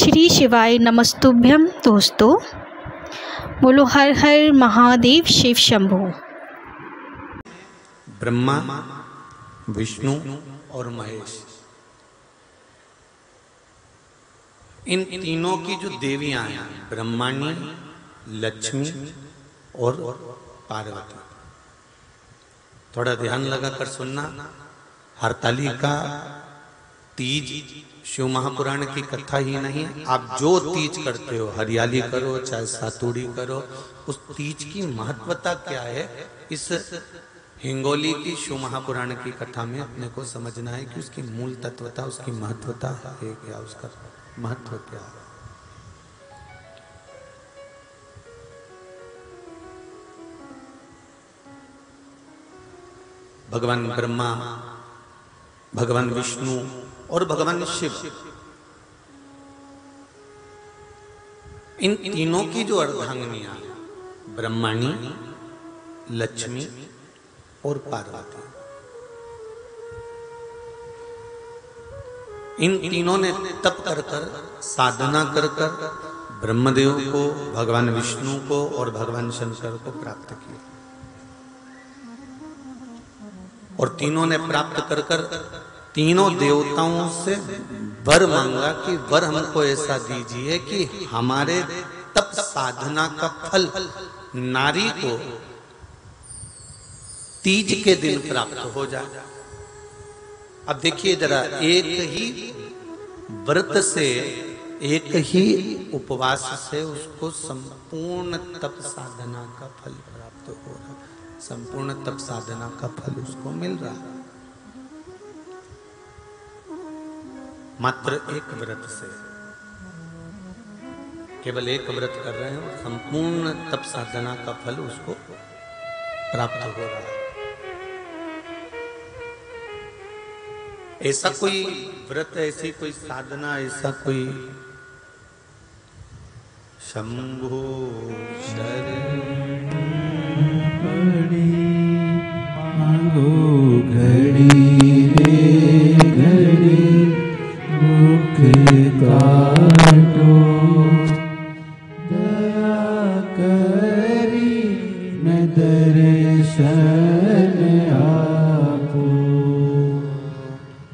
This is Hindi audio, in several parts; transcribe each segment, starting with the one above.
श्री शिवाय नमस्तुभ्यम दोस्तों। बोलो हर हर महादेव शिव शंभू। ब्रह्मा, विष्णु और महेश, इन तीनों की जो देवियां हैं, ब्रह्माणी, लक्ष्मी और पार्वती। थोड़ा ध्यान लगाकर सुनना। हरतालिका तीज शिव महापुराण की कथा ही नहीं, आप जो तीज करते हो, हरियाली करो चाहे सातुड़ी करो, उस तीज की महत्वता क्या है, इस हिंगोली की शिव महापुराण की कथा में अपने को समझना है कि उसकी मूल तत्वता, उसकी महत्वता है क्या, उसका महत्व क्या है। भगवान ब्रह्मा, भगवान विष्णु और भगवान शिव, इन तीनों की जो अर्धांगिनियां, ब्रह्माणी, लक्ष्मी और पार्वती, इन तीनों ने तप कर कर, साधना कर कर ब्रह्मदेव को, भगवान विष्णु को और भगवान शंकर को प्राप्त किया। और तीनों ने प्राप्त कर कर तीनों देवताओं से वर मांगा कि वर हमको ऐसा दीजिए कि हमारे तप साधना का फल नारी को तीज के दिन प्राप्त हो जाए। अब देखिए जरा, एक ही व्रत से, एक ही उपवास से उसको संपूर्ण तप साधना का फल प्राप्त हो रहा है, संपूर्ण तप साधना का फल उसको मिल रहा है। मात्र एक व्रत से, केवल एक व्रत कर रहे हैं और संपूर्ण तप साधना का फल उसको प्राप्त हो रहा है। ऐसा कोई व्रत, ऐसी कोई साधना, ऐसा कोई शंभो शरण पड़ी मांगो घड़ी रे घड़ी दुख काटो, दया करी मैं दर्शन आपो,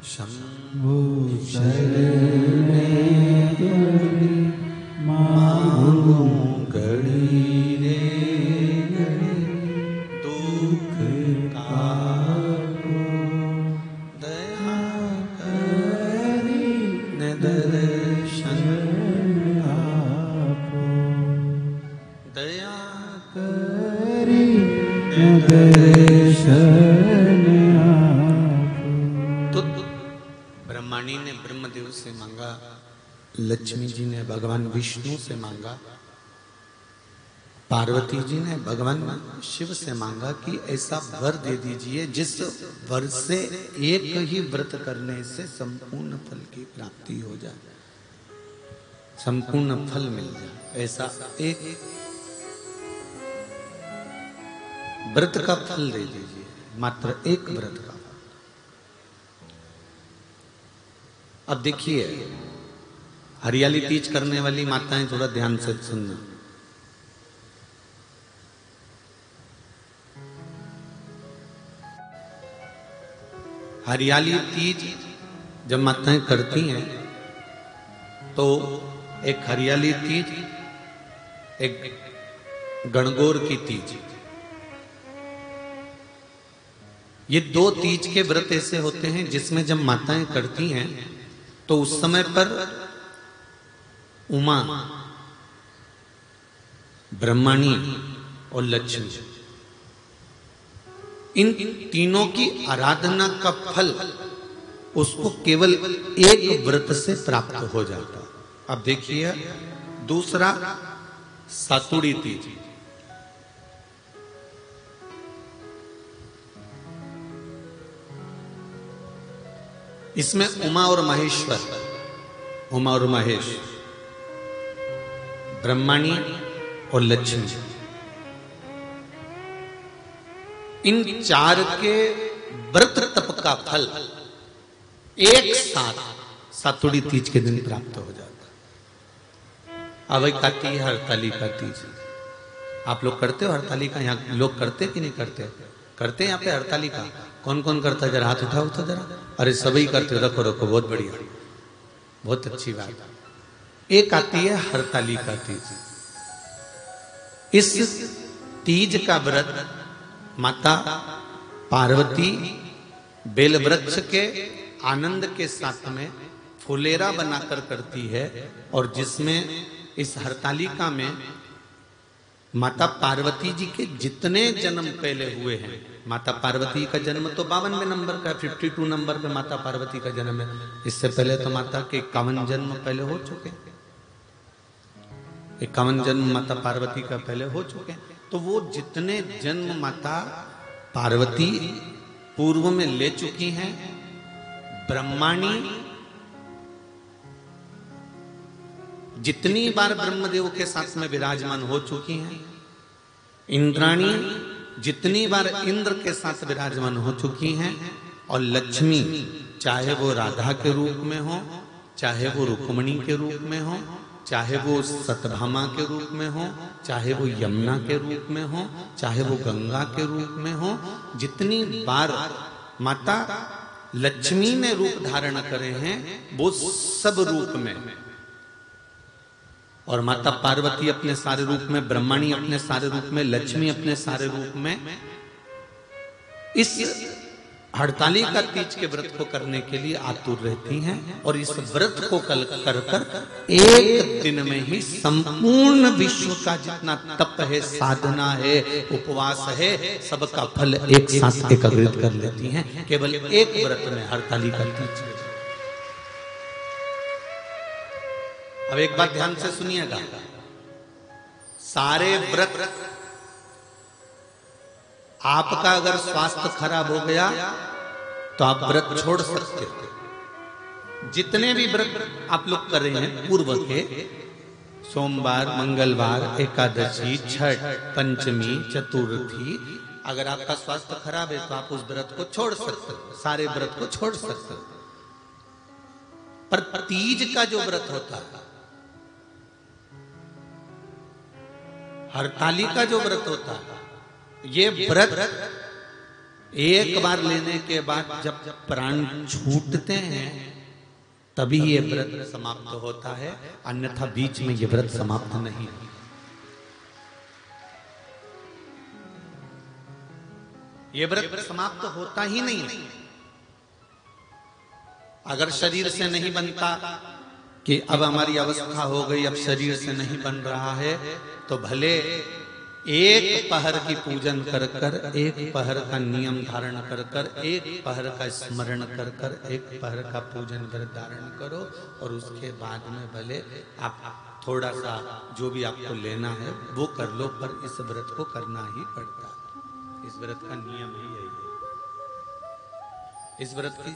शंभो शरण घड़ी मांगो घड़ी रे घड़ी दुख काटो, दया करी न दर्शन आपो, दया करी न दर्शन आपो। तो ब्रह्माणी ने ब्रह्मदेव से मांगा, लक्ष्मी जी ने भगवान विष्णु से मांगा, पार्वती जी ने भगवान शिव से मांगा कि ऐसा वर दे दीजिए जिस वर से एक ही व्रत करने से संपूर्ण फल की प्राप्ति हो जाए, संपूर्ण फल मिल जाए। ऐसा एक व्रत का फल दे दीजिए, मात्र एक व्रत का। अब देखिए, हरियाली तीज करने वाली माताएं थोड़ा ध्यान से सुनना। हरियाली तीज जब माताएं करती हैं तो एक हरियाली तीज, एक गणगौर की तीज, ये दो तीज के व्रत ऐसे होते हैं जिसमें जब माताएं करती हैं तो उस समय पर उमा, ब्रह्माणी और लक्ष्मी, इन तीनों की आराधना का फल उसको केवल एक व्रत से प्राप्त हो जाता। अब देखिए दूसरा, सातुड़ी तीज। इसमें उमा और महेश्वर, उमा और महेश, ब्रह्माणी और लक्ष्मी, इन चार के व्रत तप का फल एक साथ सातुड़ी तीज के दिन प्राप्त हो जाता। अब एक आती है हरतालिका तीज। आप लोग करते हो हरतालिका? यहाँ लोग करते कि नहीं करते? करते हैं यहाँ पे हरतालिका? कौन कौन करता है? जरा हाथ उठाओ तो जरा। अरे सभी करते हो, रखो रखो, बहुत बढ़िया, बहुत अच्छी बात। एक आती है हरतालिका तीज। इस तीज का व्रत माता पार्वती बेलवृक्ष के आनंद के साथ में फुलेरा बनाकर करती है, और जिसमें इस हरतालिका में माता पार्वती जी के जितने जन्म पहले हुए हैं, माता पार्वती का जन्म तो 52वें नंबर का, 52 नंबर पे माता पार्वती का जन्म है। इससे पहले तो माता के 51 जन्म पहले हो चुके हैं, 51 जन्म माता पार्वती का पहले हो चुके हैं। तो वो जितने जन्म माता पार्वती पूर्व में ले चुकी हैं, ब्रह्माणी जितनी बार ब्रह्मदेव के साथ में विराजमान हो चुकी हैं, इंद्राणी जितनी बार इंद्र के साथ विराजमान हो चुकी हैं, और लक्ष्मी चाहे वो राधा के रूप में हो, चाहे वो रुक्मणी के रूप में हो, चाहे वो सतभामा के रूप में हो, चाहे वो यमुना के रूप में हो, चाहे वो गंगा के रूप में हो, जितनी बार माता लक्ष्मी ने रूप धारण करे हैं वो सब रूप में, और माता पार्वती अपने सारे रूप में, ब्रह्माणी अपने सारे रूप में, लक्ष्मी अपने सारे रूप में इस हरतालिका तीज के व्रत को करने के लिए आतुर रहती हैं। और इस व्रत को कर एक दिन में ही संपूर्ण विश्व का जितना तप है, साधना है, उपवास है, सबका फल एक साथ एकत्रित कर लेती हैं केवल एक व्रत में, हरतालिका तीज। अब एक बात ध्यान से सुनिएगा, सारे व्रत आपका अगर स्वास्थ्य खराब हो गया तो आप व्रत छोड़ सकते हो। जितने भी व्रत आप लोग कर रहे हैं पूर्व के, सोमवार, मंगलवार, एकादशी, छठ, पंचमी, चतुर्थी, अगर आपका स्वास्थ्य खराब है तो आप उस व्रत को छोड़ सकते हो, सारे व्रत को छोड़ सकते हो। पर तीज का जो व्रत होता है, हरतालिका जो व्रत होता है, ये व्रत एक बार लेने के बाद जब प्राण छूटते हैं तभी ये व्रत समाप्त होता है, अन्यथा बीच में ये व्रत समाप्त नहीं। ये व्रत समाप्त होता ही नहीं। अगर शरीर से नहीं बनता कि अब हमारी अवस्था हो गई, अब शरीर से नहीं बन रहा है, तो भले एक पहर की पूजन कर कर, एक पहर का नियम धारण कर कर, एक पहर का स्मरण कर कर, एक पहर का पूजन व्रत धारण करो, और उसके बाद में भले आप थोड़ा सा जो भी आपको लेना है वो कर लो, पर इस व्रत को करना ही पड़ता है। इस व्रत का नियम ही यही है। इस व्रत की